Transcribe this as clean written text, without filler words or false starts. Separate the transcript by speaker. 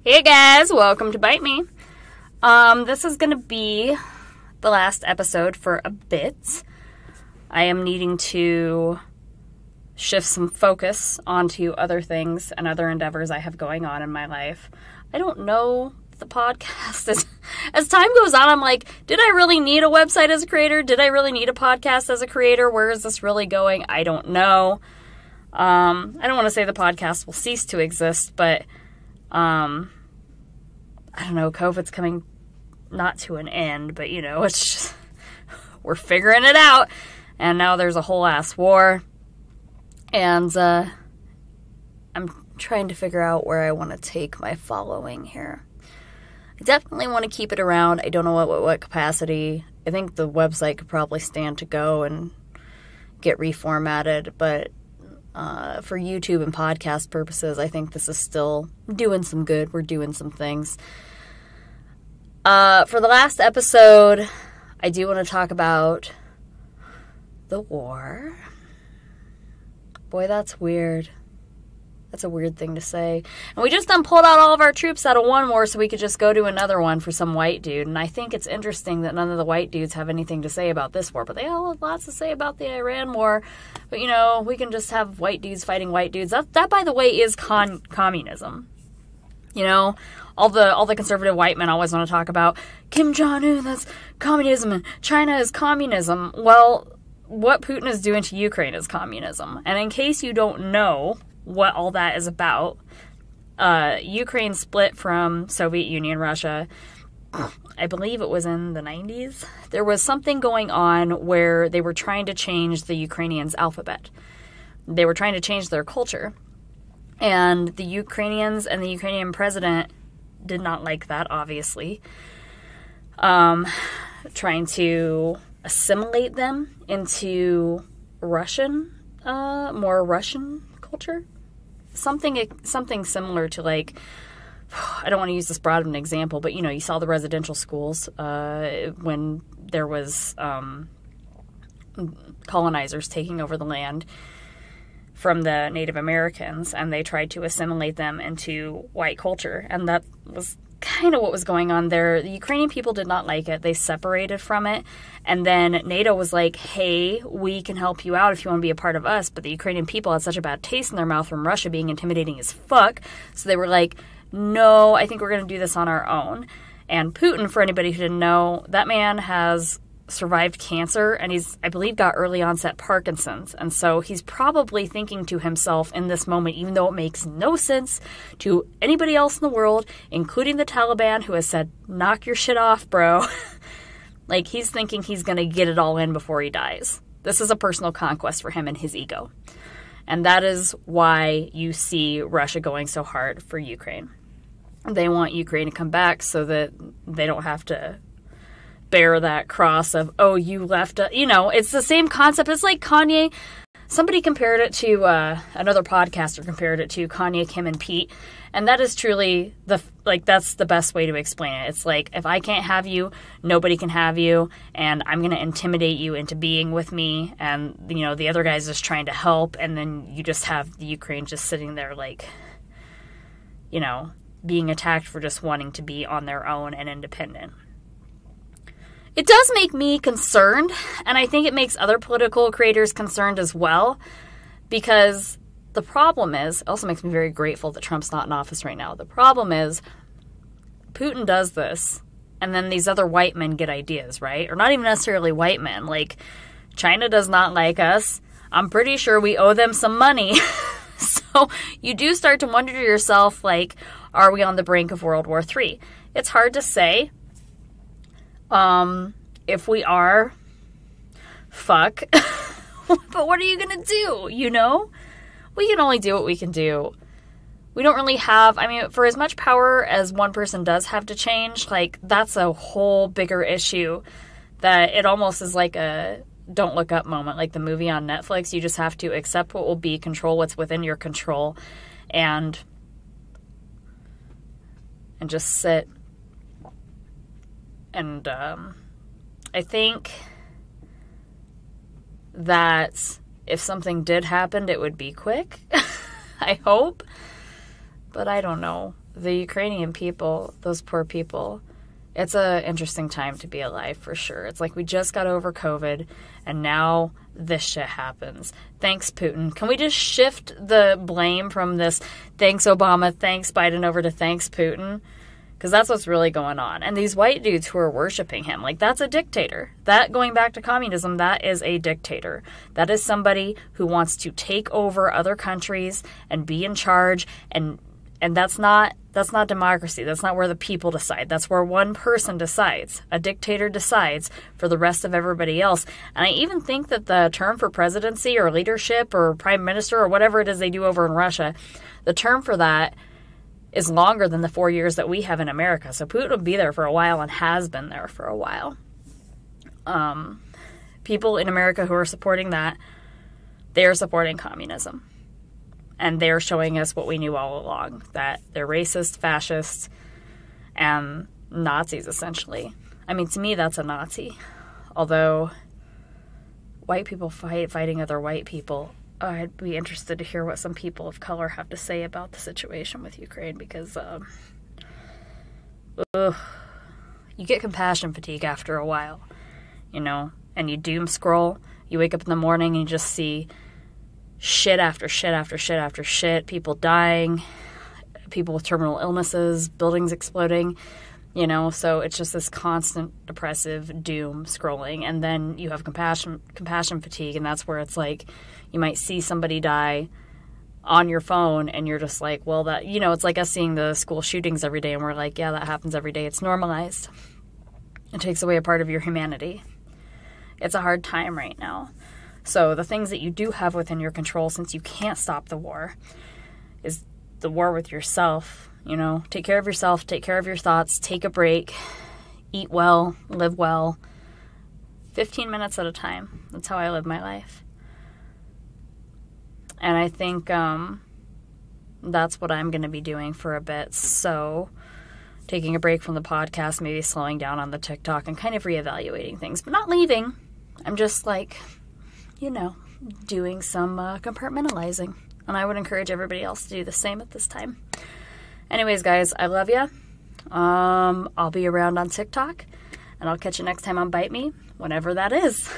Speaker 1: Hey guys, welcome to Bite Me. This is going to be the last episode for a bit. I am needing to shift some focus onto other things and other endeavors I have going on in my life. I don't know the podcast. As time goes on, I'm like, did I really need a website as a creator? Did I really need a podcast as a creator? Where is this really going? I don't know. I don't want to say the podcast will cease to exist, but I don't know, COVID's coming not to an end, but it's just, we're figuring it out. And now there's a whole ass war. And I'm trying to figure out where I want to take my following here. I definitely want to keep it around. I don't know what capacity. I think the website could probably stand to go and get reformatted, but for YouTube and podcast purposes, I think this is still doing some good. We're doing some things. For the last episode, I do want to talk about the war. Boy, that's weird. That's a weird thing to say. And we just done pulled out all of our troops out of one war so we could just go to another one for some white dude. And I think it's interesting that none of the white dudes have anything to say about this war. But they all have lots to say about the Iran war. But, we can just have white dudes fighting white dudes. That by the way, is communism. All the conservative white men always want to talk about Kim Jong-un, that's communism, and China is communism. Well, what Putin is doing to Ukraine is communism. And in case you don't know what all that is about, Ukraine split from Soviet Union, Russia. I believe it was in the 90s. There was something going on where they were trying to change the Ukrainians' alphabet. They were trying to change their culture. And the Ukrainians and the Ukrainian president did not like that, obviously. Trying to assimilate them into Russian, more Russian culture. Something similar to, like, I don't want to use this broad of an example, but, you saw the residential schools when there was colonizers taking over the land from the Native Americans, and they tried to assimilate them into white culture. And that was kind of what was going on there. The Ukrainian people did not like it. They separated from it. And then NATO was like, hey, we can help you out if you want to be a part of us. But the Ukrainian people had such a bad taste in their mouth from Russia being intimidating as fuck. So they were like, no, I think we're going to do this on our own. And Putin, for anybody who didn't know, that man has survived cancer, and I believe, got early onset Parkinson's. And so he's probably thinking to himself in this moment, even though it makes no sense to anybody else in the world, including the Taliban, who has said, knock your shit off, bro. Like, he's thinking he's going to get it all in before he dies. This is a personal conquest for him and his ego. And that is why you see Russia going so hard for Ukraine. They want Ukraine to come back so that they don't have to bear that cross of, oh, you left it's the same concept. It's like Kanye. Somebody compared it to, another podcaster compared it to Kanye, Kim, and Pete. And that is truly that's the best way to explain it. It's like, if I can't have you, nobody can have you, and I'm going to intimidate you into being with me. And, the other guy's just trying to help. And then you just have the Ukraine just sitting there like, being attacked for just wanting to be on their own and independent. It does make me concerned, and I think it makes other political creators concerned as well, because the problem is, it also makes me very grateful that Trump's not in office right now. The problem is, Putin does this, and then these other white men get ideas, right? Or not even necessarily white men. Like, China does not like us. I'm pretty sure we owe them some money. So you do start to wonder to yourself, like, are we on the brink of World War III? It's hard to say. If we are, fuck. But what are you gonna do, We can only do what we can do. We don't really have, for as much power as one person does have to change, like, that's a whole bigger issue that it almost is like a Don't Look Up moment, like the movie on Netflix. You just have to accept what will be, control what's within your control, and just sit. And I think that if something did happen, it would be quick. I hope. But I don't know. the Ukrainian people, those poor people, it's an interesting time to be alive for sure. It's like we just got over COVID and now this shit happens. Thanks, Putin. Can we just shift the blame from this thanks Obama, thanks Biden over to thanks Putin? Because that's what's really going on. And these white dudes who are worshiping him, like, that's a dictator. That, going back to communism, that is a dictator. That is somebody who wants to take over other countries and be in charge. And that's not democracy. That's not where the people decide. That's where one person decides. A dictator decides for the rest of everybody else. And I even think that the term for presidency or leadership or prime minister or whatever it is they do over in Russia, the term for that is longer than the 4 years that we have in America. So Putin will be there for a while and has been there for a while. People in America who are supporting that, they are supporting communism. And they're showing us what we knew all along, that they're racist, fascists, and Nazis, essentially. I mean, to me, that's a Nazi. Although white people fighting other white people, I'd be interested to hear what some people of color have to say about the situation with Ukraine, because you get compassion fatigue after a while, you know, and you doom scroll. You wake up in the morning and you just see shit after shit after shit after shit, people dying, people with terminal illnesses, buildings exploding, you know, so it's just this constant depressive doom scrolling. And then you have compassion fatigue, and that's where it's like you might see somebody die on your phone and you're just like, well, that, you know, it's like us seeing the school shootings every day and we're like, yeah, that happens every day. It's normalized. It takes away a part of your humanity. It's a hard time right now. So the things that you do have within your control, since you can't stop the war, is the war with yourself. You know, take care of yourself, take care of your thoughts, take a break, eat well, live well, 15 minutes at a time. That's how I live my life. And I think that's what I'm going to be doing for a bit. So taking a break from the podcast, maybe slowing down on the TikTok and kind of reevaluating things, but not leaving. I'm just like, you know, doing some compartmentalizing. And I would encourage everybody else to do the same at this time. Anyways, guys, I love ya. I'll be around on TikTok. And I'll catch you next time on Bite Me, whenever that is.